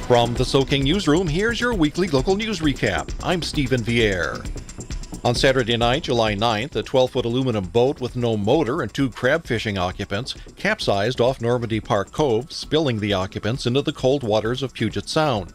From the Soaking Newsroom, here's your weekly local news recap. I'm Stephen Vier. On Saturday night, July 9th, a 12-foot aluminum boat with no motor and 2 crab fishing occupants capsized off Normandy Park Cove, spilling the occupants into the cold waters of Puget Sound.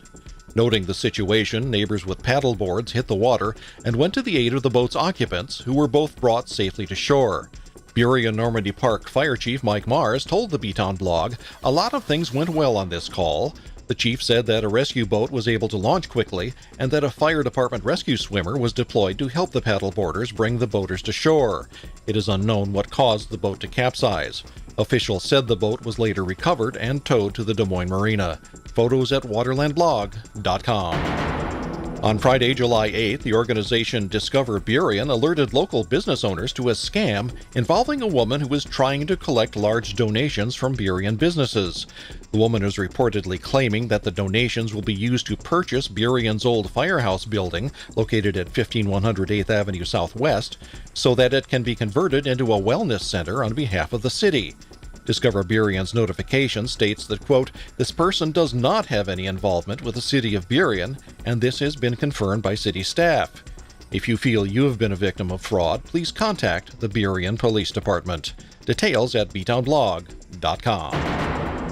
Noting the situation, neighbors with paddle boards hit the water and went to the aid of the boat's occupants, who were both brought safely to shore. Burien Normandy Park Fire Chief Mike Mars told the B-Town blog, "A lot of things went well on this call." The chief said that a rescue boat was able to launch quickly and that a fire department rescue swimmer was deployed to help the paddleboarders bring the boaters to shore. It is unknown what caused the boat to capsize. Officials said the boat was later recovered and towed to the Des Moines Marina. Photos at waterlandblog.com. On Friday, July 8th, the organization Discover Burien alerted local business owners to a scam involving a woman who was trying to collect large donations from Burien businesses. The woman is reportedly claiming that the donations will be used to purchase Burien's old firehouse building, located at 15100 8th Avenue Southwest, so that it can be converted into a wellness center on behalf of the city. Discover Burien's notification states that, quote, "This person does not have any involvement with the city of Burien, and this has been confirmed by city staff. If you feel you have been a victim of fraud, please contact the Burien Police Department." Details at btownblog.com.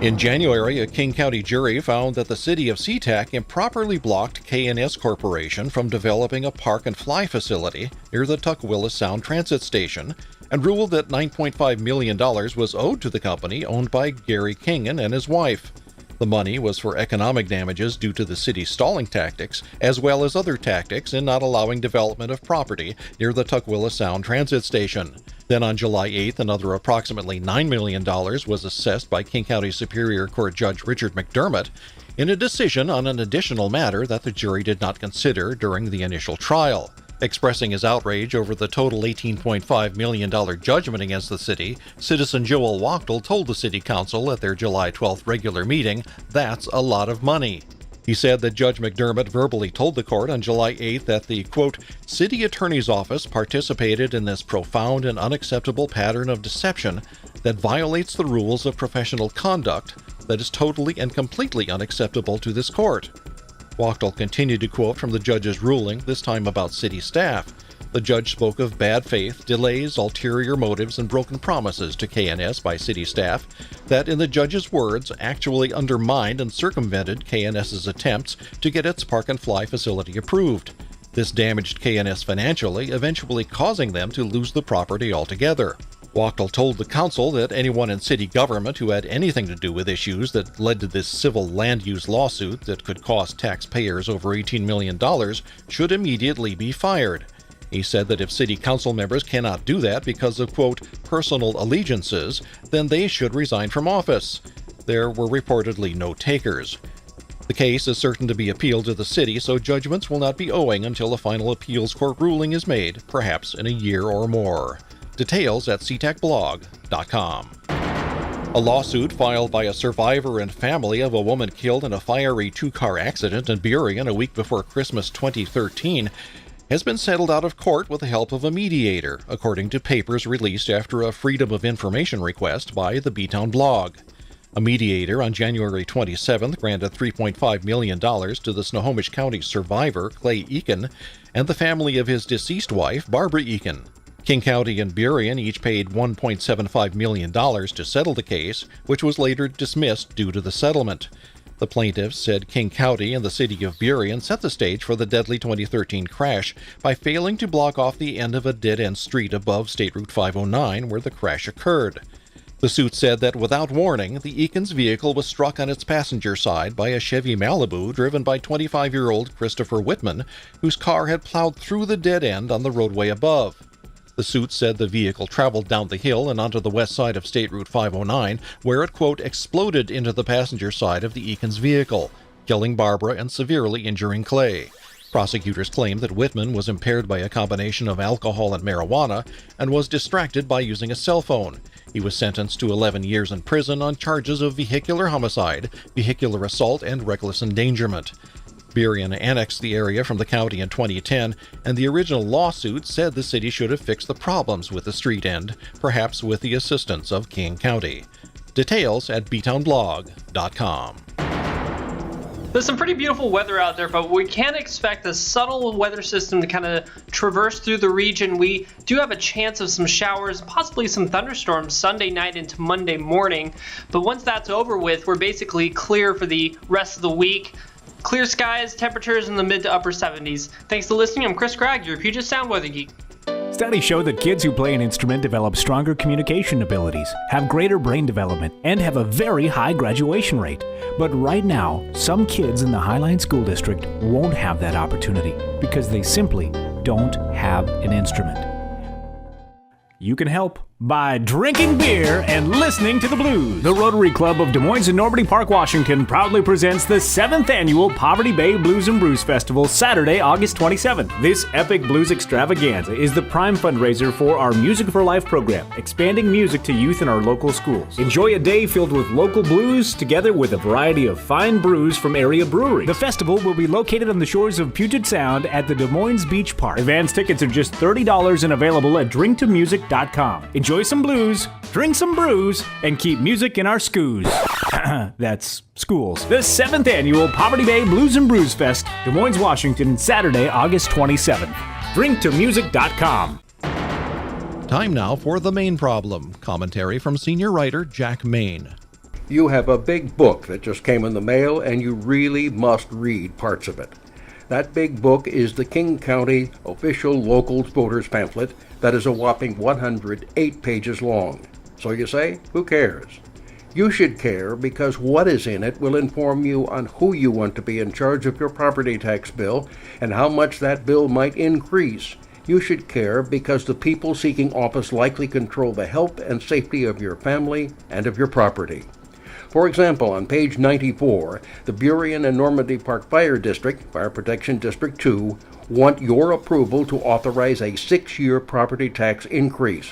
In January, a King County jury found that the city of SeaTac improperly blocked K&S Corporation from developing a park and fly facility near the Puget Sound Transit Station, and ruled that $9.5 million was owed to the company owned by Gary Kingen and his wife. The money was for economic damages due to the city's stalling tactics, as well as other tactics in not allowing development of property near the Puget Sound Transit Station. Then on July 8th, another approximately $9 million was assessed by King County Superior Court Judge Richard McDermott in a decision on an additional matter that the jury did not consider during the initial trial. Expressing his outrage over the total $18.5 million judgment against the city, citizen Joel Wachtel told the city council at their July 12th regular meeting, "That's a lot of money." He said that Judge McDermott verbally told the court on July 8th that the, quote, "city attorney's office participated in this profound and unacceptable pattern of deception that violates the rules of professional conduct that is totally and completely unacceptable to this court." Wachtel continued to quote from the judge's ruling, this time about city staff. The judge spoke of bad faith, delays, ulterior motives, and broken promises to K&S by city staff that, in the judge's words, actually undermined and circumvented K&S's attempts to get its park and fly facility approved. This damaged K&S financially, eventually causing them to lose the property altogether. Wachtel told the council that anyone in city government who had anything to do with issues that led to this civil land use lawsuit that could cost taxpayers over $18 million should immediately be fired. He said that if city council members cannot do that because of, quote, "personal allegiances," then they should resign from office. There were reportedly no takers. The case is certain to be appealed to the city, so judgments will not be owing until a final appeals court ruling is made, perhaps in a year or more. Details at SeaTacBlog.com. A lawsuit filed by a survivor and family of a woman killed in a fiery 2-car accident in Burien a week before Christmas 2013 has been settled out of court with the help of a mediator, according to papers released after a Freedom of Information request by the B-Town blog. A mediator on January 27th granted $3.5 million to the Snohomish County survivor, Clay Eakin, and the family of his deceased wife, Barbara Eakin. King County and Burien each paid $1.75 million to settle the case, which was later dismissed due to the settlement. The plaintiffs said King County and the city of Burien set the stage for the deadly 2013 crash by failing to block off the end of a dead-end street above State Route 509 where the crash occurred. The suit said that without warning, the Eakins' vehicle was struck on its passenger side by a Chevy Malibu driven by 25-year-old Christopher Whitman, whose car had plowed through the dead end on the roadway above. The suit said the vehicle traveled down the hill and onto the west side of State Route 509, where it, quote, "exploded into the passenger side of the Eakins' vehicle, killing Barbara and severely injuring Clay." Prosecutors claimed that Whitman was impaired by a combination of alcohol and marijuana and was distracted by using a cell phone. He was sentenced to 11 years in prison on charges of vehicular homicide, vehicular assault, and reckless endangerment. Burien annexed the area from the county in 2010, and the original lawsuit said the city should have fixed the problems with the street end, perhaps with the assistance of King County. Details at btownblog.com. There's some pretty beautiful weather out there, but we can't expect a subtle weather system to kind of traverse through the region. We do have a chance of some showers, possibly some thunderstorms Sunday night into Monday morning. But once that's over with, we're basically clear for the rest of the week. Clear skies, temperatures in the mid to upper 70s. Thanks for listening. I'm Chris Gregg, your Puget Sound Weather Geek. Studies show that kids who play an instrument develop stronger communication abilities, have greater brain development, and have a very high graduation rate. But right now, some kids in the Highline School District won't have that opportunity because they simply don't have an instrument. You can help by drinking beer and listening to the blues. The Rotary Club of Des Moines and Normandy Park, Washington proudly presents the 7th annual Poverty Bay Blues and Brews Festival, Saturday, August 27th. This epic blues extravaganza is the prime fundraiser for our Music for Life program, expanding music to youth in our local schools. Enjoy a day filled with local blues together with a variety of fine brews from area breweries. The festival will be located on the shores of Puget Sound at the Des Moines Beach Park. Advance tickets are just $30 and available at drinktomusic.com. Enjoy some blues, drink some brews, and keep music in our schools. That's schools. The 7th annual Poverty Bay Blues and Brews Fest, Des Moines, Washington, Saturday, August 27th. drinktomusic.com. Time now for The Mayne Problem. Commentary from senior writer Jack Mayne. You have a big book that just came in the mail, and you really must read parts of it. That big book is the King County Official Local Voters Pamphlet that is a whopping 108 pages long. So you say, who cares? You should care because what is in it will inform you on who you want to be in charge of your property tax bill and how much that bill might increase. You should care because the people seeking office likely control the health and safety of your family and of your property. For example, on page 94, the Burien and Normandy Park Fire District, Fire Protection District 2, want your approval to authorize a 6-year property tax increase.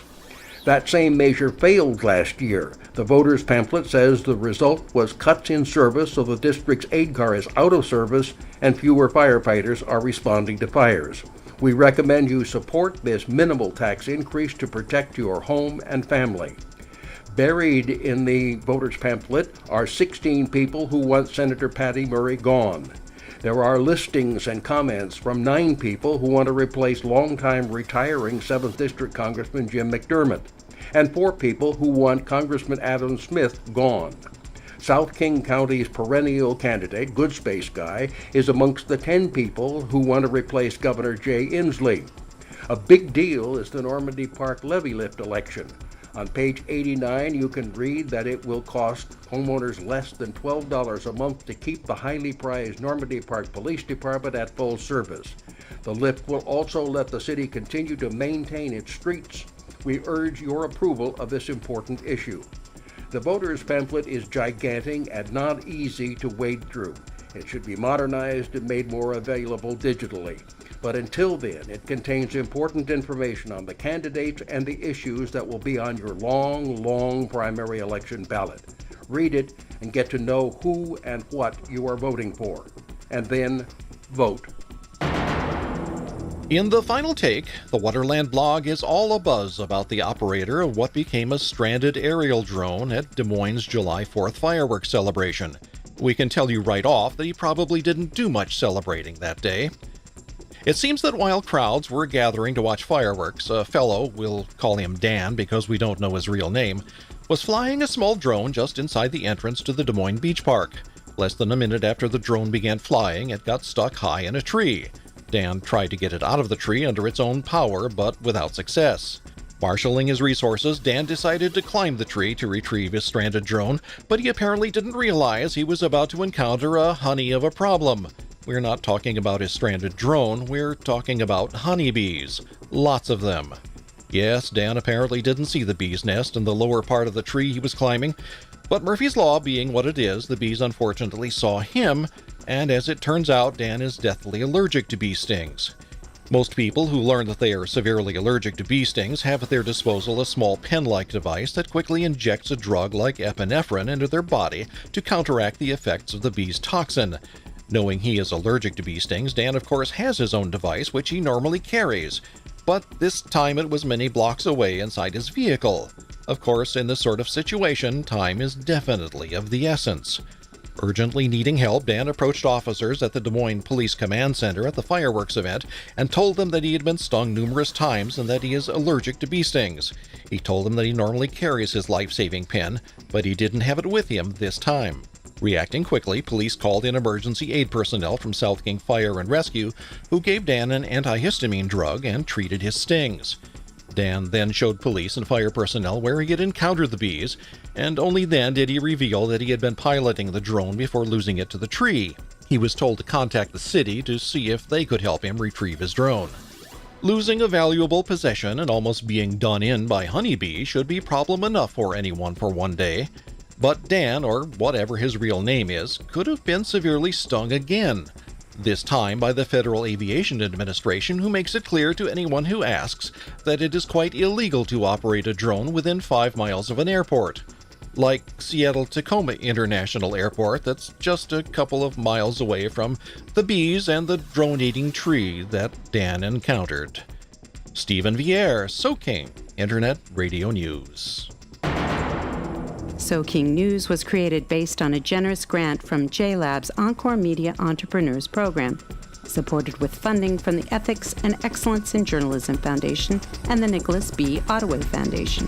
That same measure failed last year. The voters' pamphlet says the result was cuts in service, so the district's aid car is out of service and fewer firefighters are responding to fires. We recommend you support this minimal tax increase to protect your home and family. Buried in the voters' pamphlet are 16 people who want Senator Patty Murray gone. There are listings and comments from 9 people who want to replace longtime retiring 7th District Congressman Jim McDermott, and 4 people who want Congressman Adam Smith gone. South King County's perennial candidate, Good Space Guy, is amongst the 10 people who want to replace Governor Jay Inslee. A big deal is the Normandy Park levy lift election. On page 89, you can read that it will cost homeowners less than $12 a month to keep the highly prized Normandy Park Police Department at full service. The lift will also let the city continue to maintain its streets. We urge your approval of this important issue. The voters' pamphlet is gigantic and not easy to wade through. It should be modernized and made more available digitally. But until then, it contains important information on the candidates and the issues that will be on your long primary election ballot. Read it and get to know who and what you are voting for. And then vote. In the final take, the Waterland blog is all abuzz about the operator of what became a stranded aerial drone at Des Moines' July 4th fireworks celebration. We can tell you right off that he probably didn't do much celebrating that day. It seems that while crowds were gathering to watch fireworks, a fellow, we'll call him Dan because we don't know his real name, was flying a small drone just inside the entrance to the Des Moines Beach Park. Less than a minute after the drone began flying, it got stuck high in a tree. Dan tried to get it out of the tree under its own power, but without success. Marshalling his resources, Dan decided to climb the tree to retrieve his stranded drone, but he apparently didn't realize he was about to encounter a honey of a problem. We're not talking about his stranded drone, we're talking about honeybees. Lots of them. Yes, Dan apparently didn't see the bee's nest in the lower part of the tree he was climbing, but Murphy's Law being what it is, the bees unfortunately saw him, and as it turns out, Dan is deathly allergic to bee stings. Most people who learn that they are severely allergic to bee stings have at their disposal a small pen-like device that quickly injects a drug like epinephrine into their body to counteract the effects of the bee's toxin. Knowing he is allergic to bee stings, Dan of course has his own device, which he normally carries. But this time it was many blocks away inside his vehicle. Of course, in this sort of situation, time is definitely of the essence. Urgently needing help, Dan approached officers at the Des Moines Police Command Center at the fireworks event and told them that he had been stung numerous times and that he is allergic to bee stings. He told them that he normally carries his life-saving pin, but he didn't have it with him this time. Reacting quickly, police called in emergency aid personnel from South King Fire and Rescue, who gave Dan an antihistamine drug and treated his stings. Dan then showed police and fire personnel where he had encountered the bees, and only then did he reveal that he had been piloting the drone before losing it to the tree. He was told to contact the city to see if they could help him retrieve his drone. Losing a valuable possession and almost being done in by honeybees should be problem enough for anyone for one day. But Dan, or whatever his real name is, could have been severely stung again. This time by the Federal Aviation Administration, who makes it clear to anyone who asks that it is quite illegal to operate a drone within 5 miles of an airport. Like Seattle-Tacoma International Airport, that's just a couple of miles away from the bees and the drone-eating tree that Dan encountered. Stephen Vierre, SoKing, Internet Radio News. SoKing News was created based on a generous grant from JLab's Encore Media Entrepreneurs Program, supported with funding from the Ethics and Excellence in Journalism Foundation and the Nicholas B. Ottaway Foundation.